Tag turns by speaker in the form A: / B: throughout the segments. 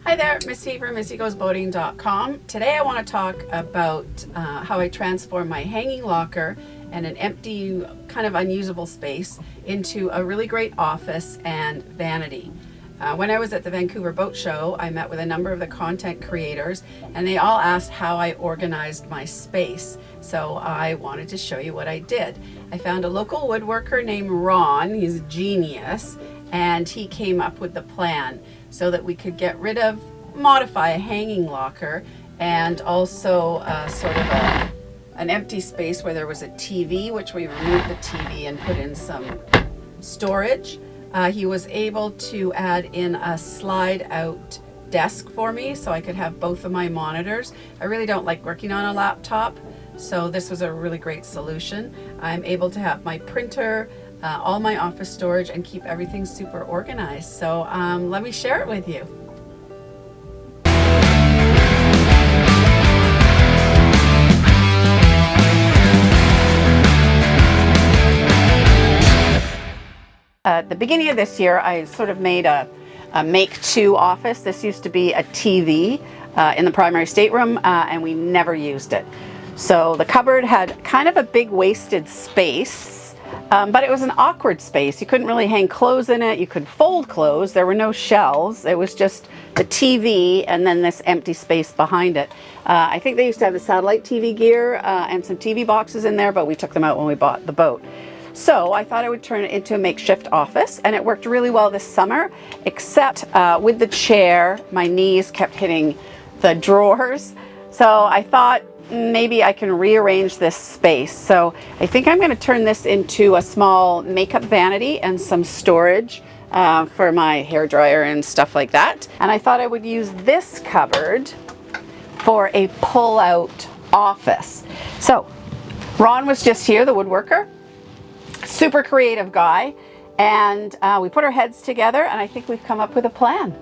A: Hi there, Missy from MissyGoesBoating.com. Today I want to talk about how I transform my hanging locker and an empty, kind of unusable space into a really great office and vanity. When I was at the Vancouver Boat Show, I met with a number of the content creators and they all asked how I organized my space. So I wanted to show you what I did. I found a local woodworker named Ron. He's a genius, and he came up with the plan so that we could get rid of, modify a hanging locker and also an empty space where there was a TV, which we removed the TV and put in some storage. He was able to add in a slide out desk for me so I could have both of my monitors. I really don't like working on a laptop, so this was a really great solution. I'm able to have my printer, all my office storage, and keep everything super organized. So let me share it with you. At the beginning of this year, I sort of made a make-to office. This used to be a TV in the primary stateroom, and we never used it. So the cupboard had kind of a big wasted space, but it was an awkward space. You couldn't really hang clothes in it. You could fold clothes. There were no shelves. It was just the TV and then this empty space behind it. I think they used to have the satellite TV gear and some TV boxes in there, but we took them out when we bought the boat. So I thought I would turn it into a makeshift office, and it worked really well this summer, except with the chair, my knees kept hitting the drawers. So I thought maybe I can rearrange this space. So I think I'm going to turn this into a small makeup vanity and some storage for my hair dryer and stuff like that. And I thought I would use this cupboard for a pull-out office. So Ron was just here, the woodworker. Super creative guy, and we put our heads together and I think we've come up with a plan.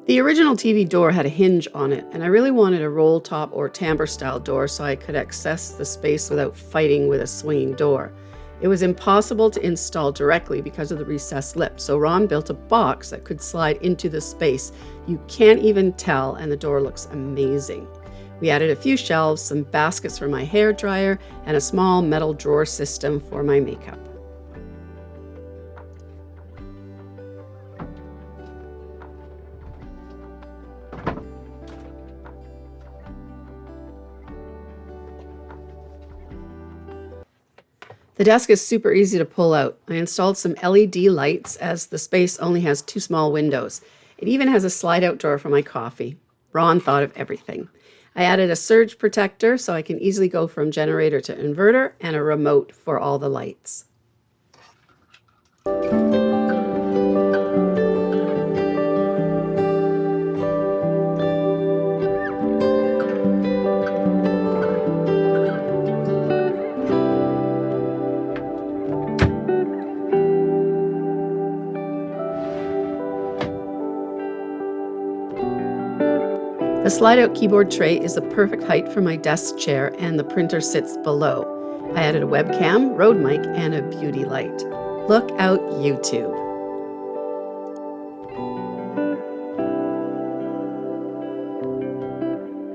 A: The original TV door had a hinge on it, and I really wanted a roll top or tambour style door so I could access the space without fighting with a swinging door. It was impossible to install directly because of the recessed lip, so Ron built a box that could slide into the space. You can't even tell, and the door looks amazing. We added a few shelves, some baskets for my hair dryer, and a small metal drawer system for my makeup. The desk is super easy to pull out. I installed some LED lights as the space only has 2 small windows. It even has a slide-out drawer for my coffee. Ron thought of everything. I added a surge protector so I can easily go from generator to inverter, and a remote for all the lights. The slide-out keyboard tray is the perfect height for my desk chair, and the printer sits below. I added a webcam, Rode mic, and a beauty light. Look out, YouTube.